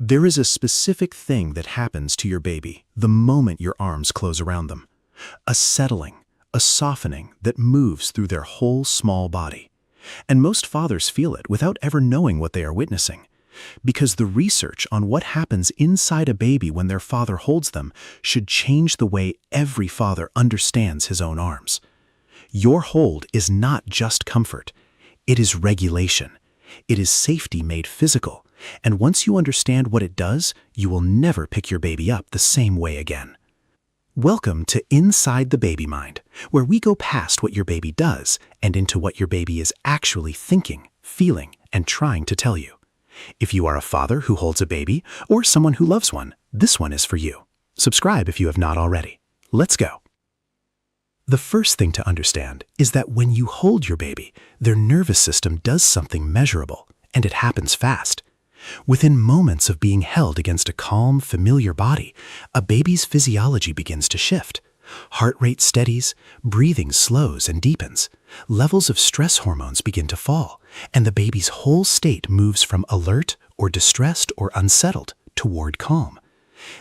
There is a specific thing that happens to your baby the moment your arms close around them. A settling, a softening that moves through their whole small body. And most fathers feel it without ever knowing what they are witnessing. Because the research on what happens inside a baby when their father holds them should change the way every father understands his own arms. Your hold is not just comfort. It is regulation. It is safety made physical. And once you understand what it does, you will never pick your baby up the same way again. Welcome to Inside the Baby Mind, where we go past what your baby does and into what your baby is actually thinking, feeling, and trying to tell you. If you are a father who holds a baby or someone who loves one, this one is for you. Subscribe if you have not already. Let's go. The first thing to understand is that when you hold your baby, their nervous system does something measurable, and it happens fast. Within moments of being held against a calm, familiar body, a baby's physiology begins to shift. Heart rate steadies, breathing slows and deepens, levels of stress hormones begin to fall, and the baby's whole state moves from alert or distressed or unsettled toward calm.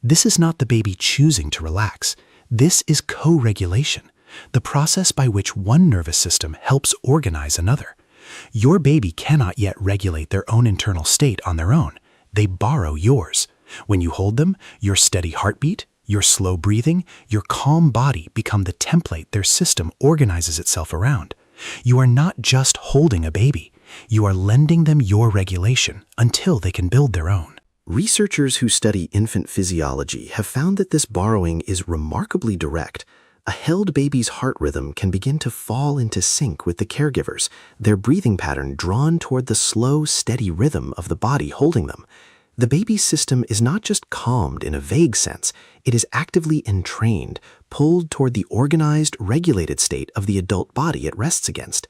This is not the baby choosing to relax. This is co-regulation, the process by which one nervous system helps organize another. Your baby cannot yet regulate their own internal state on their own. They borrow yours. When you hold them, your steady heartbeat, your slow breathing, your calm body become the template their system organizes itself around. You are not just holding a baby. You are lending them your regulation until they can build their own. Researchers who study infant physiology have found that this borrowing is remarkably direct. A held baby's heart rhythm can begin to fall into sync with the caregivers, their breathing pattern drawn toward the slow, steady rhythm of the body holding them. The baby's system is not just calmed in a vague sense, it is actively entrained, pulled toward the organized, regulated state of the adult body it rests against.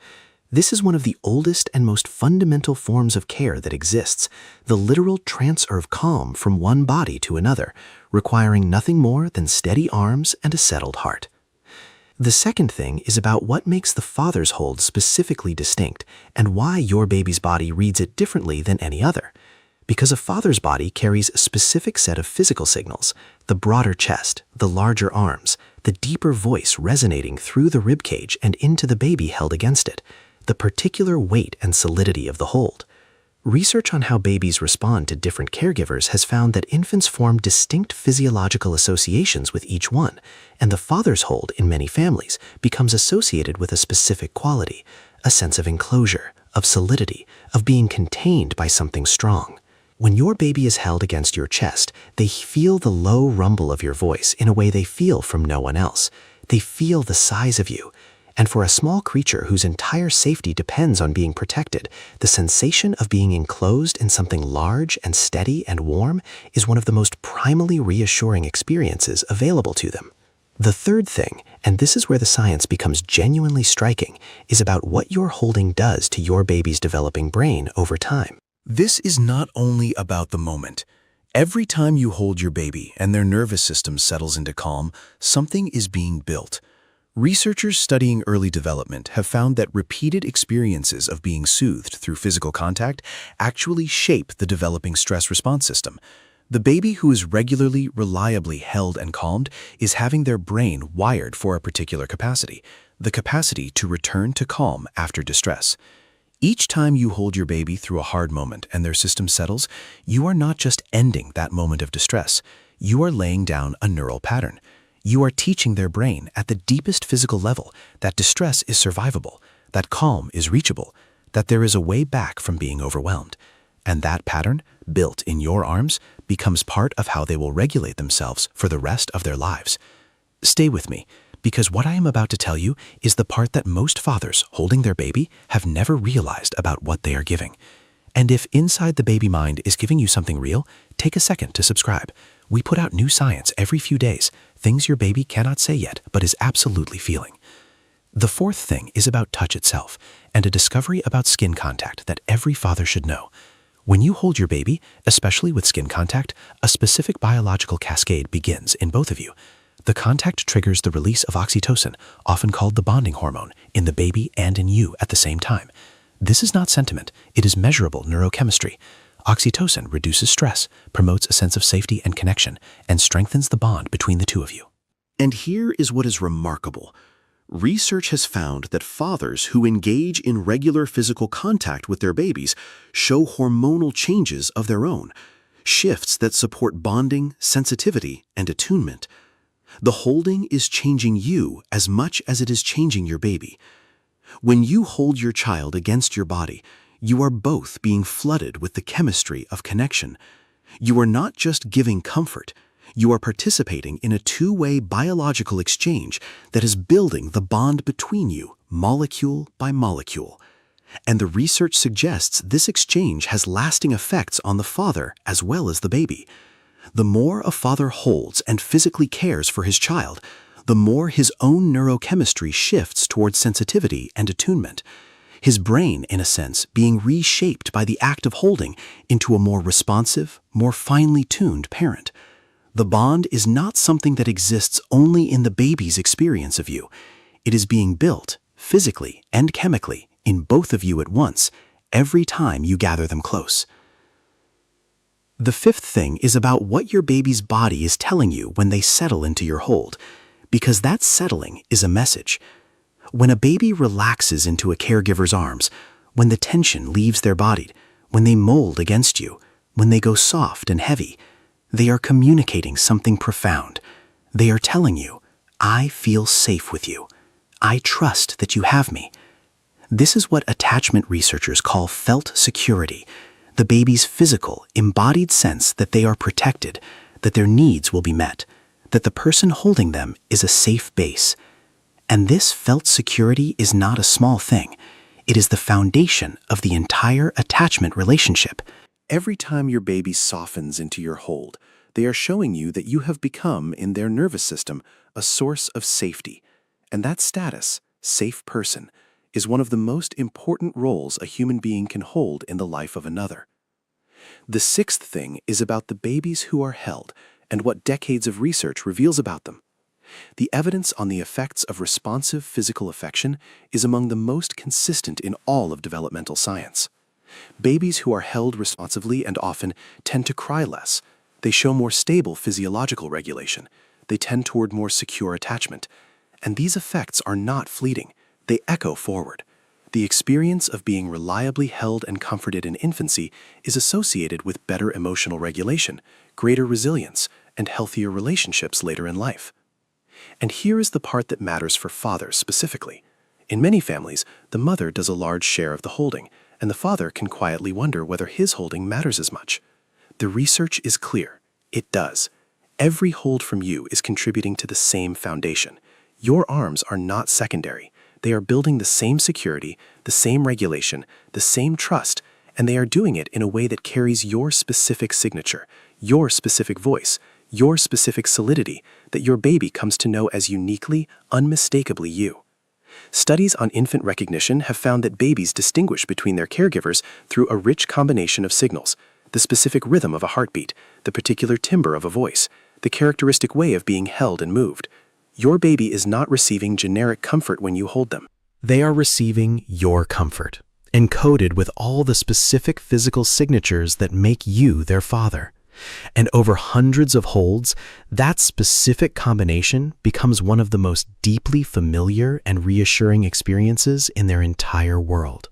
This is one of the oldest and most fundamental forms of care that exists, the literal transfer of calm from one body to another, requiring nothing more than steady arms and a settled heart. The second thing is about what makes the father's hold specifically distinct and why your baby's body reads it differently than any other. Because a father's body carries a specific set of physical signals, the broader chest, the larger arms, the deeper voice resonating through the ribcage and into the baby held against it, the particular weight and solidity of the hold. Research on how babies respond to different caregivers has found that infants form distinct physiological associations with each one, and the father's hold in many families becomes associated with a specific quality, a sense of enclosure, of solidity, of being contained by something strong. When your baby is held against your chest, they feel the low rumble of your voice in a way they feel from no one else. They feel the size of you. And for a small creature whose entire safety depends on being protected, the sensation of being enclosed in something large and steady and warm is one of the most primally reassuring experiences available to them. The third thing, and this is where the science becomes genuinely striking, is about what your holding does to your baby's developing brain over time. This is not only about the moment. Every time you hold your baby and their nervous system settles into calm, something is being built. Researchers studying early development have found that repeated experiences of being soothed through physical contact actually shape the developing stress response system. The baby who is regularly, reliably held and calmed is having their brain wired for a particular capacity, the capacity to return to calm after distress. Each time you hold your baby through a hard moment and their system settles, you are not just ending that moment of distress, you are laying down a neural pattern. You are teaching their brain at the deepest physical level that distress is survivable, that calm is reachable, that there is a way back from being overwhelmed. And that pattern, built in your arms, becomes part of how they will regulate themselves for the rest of their lives. Stay with me, because what I am about to tell you is the part that most fathers holding their baby have never realized about what they are giving. And if Inside the Baby Mind is giving you something real, take a second to subscribe. We put out new science every few days, things your baby cannot say yet but is absolutely feeling. The fourth thing is about touch itself, and a discovery about skin contact that every father should know. When you hold your baby, especially with skin contact, a specific biological cascade begins in both of you. The contact triggers the release of oxytocin, often called the bonding hormone, in the baby and in you at the same time. This is not sentiment, it is measurable neurochemistry. Oxytocin reduces stress, promotes a sense of safety and connection, and strengthens the bond between the two of you. And here is what is remarkable. Research has found that fathers who engage in regular physical contact with their babies show hormonal changes of their own, shifts that support bonding, sensitivity, and attunement. The holding is changing you as much as it is changing your baby. When you hold your child against your body, you are both being flooded with the chemistry of connection. You are not just giving comfort, you are participating in a two-way biological exchange that is building the bond between you, molecule by molecule. And the research suggests this exchange has lasting effects on the father as well as the baby. The more a father holds and physically cares for his child, the more his own neurochemistry shifts towards sensitivity and attunement. His brain, in a sense, being reshaped by the act of holding into a more responsive, more finely tuned parent. The bond is not something that exists only in the baby's experience of you. It is being built, physically and chemically, in both of you at once, every time you gather them close. The fifth thing is about what your baby's body is telling you when they settle into your hold, because that settling is a message. When a baby relaxes into a caregiver's arms, when the tension leaves their body, when they mold against you, when they go soft and heavy, they are communicating something profound. They are telling you, I feel safe with you. I trust that you have me. This is what attachment researchers call felt security, the baby's physical, embodied sense that they are protected, that their needs will be met, that the person holding them is a safe base. And this felt security is not a small thing. It is the foundation of the entire attachment relationship. Every time your baby softens into your hold, they are showing you that you have become, in their nervous system, a source of safety. And that status, safe person, is one of the most important roles a human being can hold in the life of another. The sixth thing is about the babies who are held and what decades of research reveals about them. The evidence on the effects of responsive physical affection is among the most consistent in all of developmental science. Babies who are held responsively and often tend to cry less. They show more stable physiological regulation. They tend toward more secure attachment. And these effects are not fleeting. They echo forward. The experience of being reliably held and comforted in infancy is associated with better emotional regulation, greater resilience, and healthier relationships later in life. And here is the part that matters for fathers specifically. In many families, the mother does a large share of the holding, and the father can quietly wonder whether his holding matters as much. The research is clear. It does. Every hold from you is contributing to the same foundation. Your arms are not secondary. They are building the same security, the same regulation, the same trust, and they are doing it in a way that carries your specific signature, your specific voice, your specific solidity that your baby comes to know as uniquely, unmistakably you. Studies on infant recognition have found that babies distinguish between their caregivers through a rich combination of signals: the specific rhythm of a heartbeat, the particular timbre of a voice, the characteristic way of being held and moved. Your baby is not receiving generic comfort when you hold them. They are receiving your comfort, encoded with all the specific physical signatures that make you their father. And over hundreds of holds, that specific combination becomes one of the most deeply familiar and reassuring experiences in their entire world.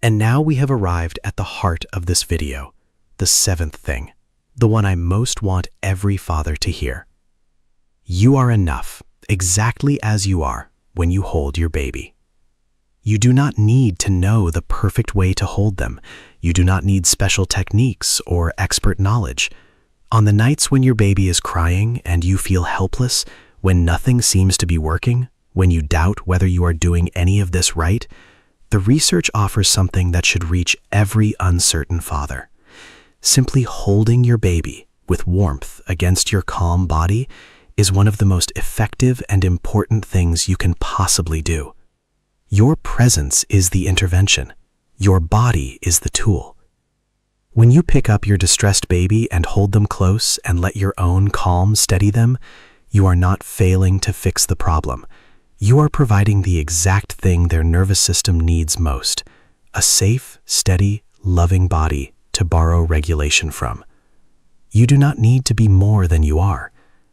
And now we have arrived at the heart of this video, the seventh thing, the one I most want every father to hear. You are enough, exactly as you are, when you hold your baby. You do not need to know the perfect way to hold them. You do not need special techniques or expert knowledge. On the nights when your baby is crying and you feel helpless, when nothing seems to be working, when you doubt whether you are doing any of this right, the research offers something that should reach every uncertain father. Simply holding your baby with warmth against your calm body is one of the most effective and important things you can possibly do. Your presence is the intervention. Your body is the tool. When you pick up your distressed baby and hold them close and let your own calm steady them, you are not failing to fix the problem. You are providing the exact thing their nervous system needs most: a safe, steady, loving body to to borrow regulation from. You do not need to be more than you are,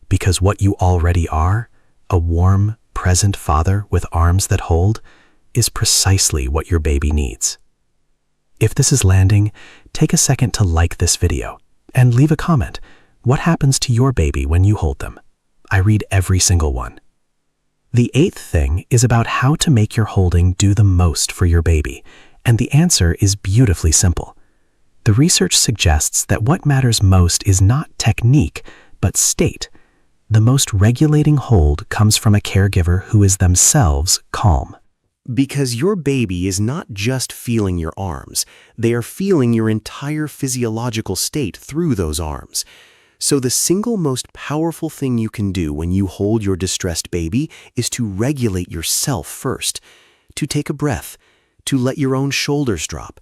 because what you already are, a warm, present father with arms that hold, is precisely what your baby needs. If this is landing, take a second to like this video and leave a comment. What happens to your baby when you hold them? I read every single one. The 8th thing is about how to make your holding do the most for your baby, and the answer is beautifully simple. The research suggests that what matters most is not technique, but state. The most regulating hold comes from a caregiver who is themselves calm. Because your baby is not just feeling your arms, they are feeling your entire physiological state through those arms. So the single most powerful thing you can do when you hold your distressed baby is to regulate yourself first, to take a breath, to let your own shoulders drop,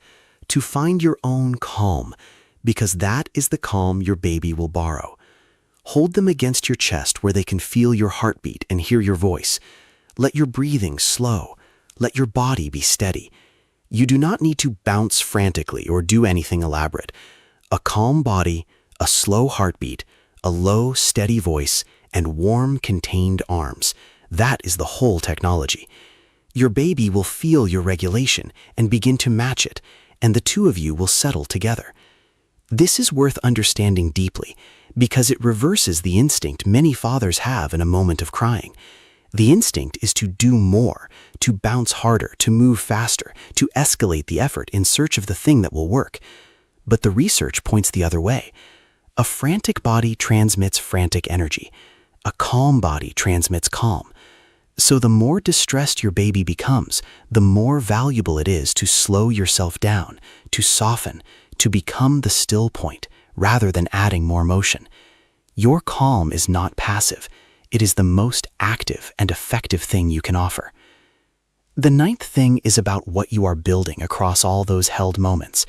to find your own calm, because that is the calm your baby will borrow. Hold them against your chest where they can feel your heartbeat and hear your voice. Let your breathing slow. Let your body be steady. You do not need to bounce frantically or do anything elaborate. A calm body, a slow heartbeat, a low, steady voice, and warm, contained arms. That is the whole technology. Your baby will feel your regulation and begin to match it, and the two of you will settle together. This is worth understanding deeply because it reverses the instinct many fathers have in a moment of crying. The instinct is to do more, to bounce harder, to move faster, to escalate the effort in search of the thing that will work. But the research points the other way. A frantic body transmits frantic energy. A calm body transmits calm. So the more distressed your baby becomes, the more valuable it is to slow yourself down, to soften, to become the still point, rather than adding more motion. Your calm is not passive. It is the most active and effective thing you can offer. The 9th thing is about what you are building across all those held moments,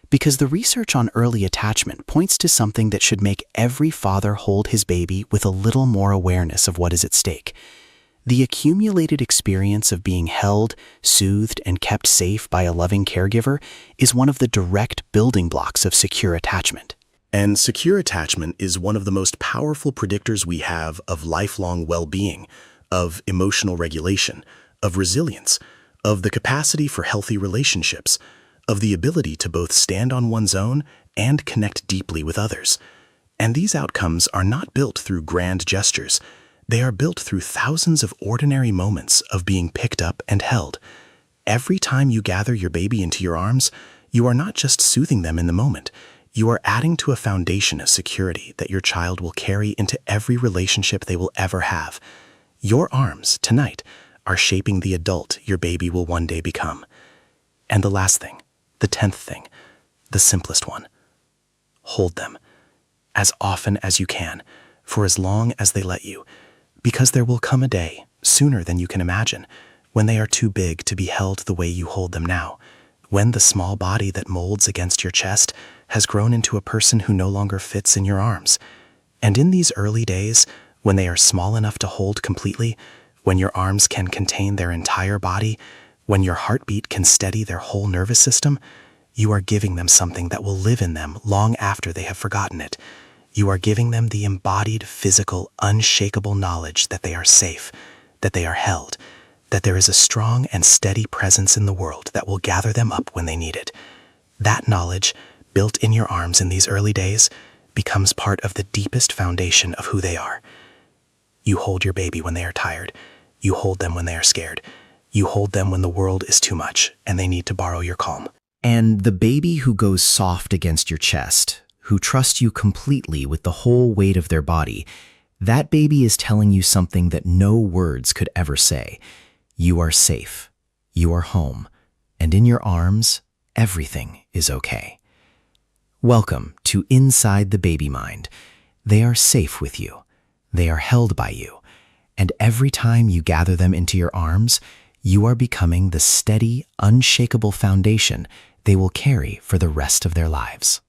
because the research on early attachment points to something that should make every father hold his baby with a little more awareness of what is at stake. The accumulated experience of being held, soothed, and kept safe by a loving caregiver is one of the direct building blocks of secure attachment. And secure attachment is one of the most powerful predictors we have of lifelong well-being, of emotional regulation, of resilience, of the capacity for healthy relationships, of the ability to both stand on one's own and connect deeply with others. And these outcomes are not built through grand gestures. They are built through thousands of ordinary moments of being picked up and held. Every time you gather your baby into your arms, you are not just soothing them in the moment. You are adding to a foundation of security that your child will carry into every relationship they will ever have. Your arms, tonight, are shaping the adult your baby will one day become. And the last thing, the 10th thing, the simplest one. Hold them, as often as you can, for as long as they let you, because there will come a day, sooner than you can imagine, when they are too big to be held the way you hold them now, when the small body that molds against your chest has grown into a person who no longer fits in your arms. And in these early days, when they are small enough to hold completely, when your arms can contain their entire body, when your heartbeat can steady their whole nervous system, you are giving them something that will live in them long after they have forgotten it. You are giving them the embodied, physical, unshakable knowledge that they are safe, that they are held, that there is a strong and steady presence in the world that will gather them up when they need it. That knowledge, built in your arms in these early days, becomes part of the deepest foundation of who they are. You hold your baby when they are tired. You hold them when they are scared. You hold them when the world is too much and they need to borrow your calm. And the baby who goes soft against your chest, who trusts you completely with the whole weight of their body, that baby is telling you something that no words could ever say. You are safe. You are home. And in your arms, everything is okay. Welcome to Inside the Baby Mind. They are safe with you. They are held by you. And every time you gather them into your arms, you are becoming the steady, unshakable foundation they will carry for the rest of their lives.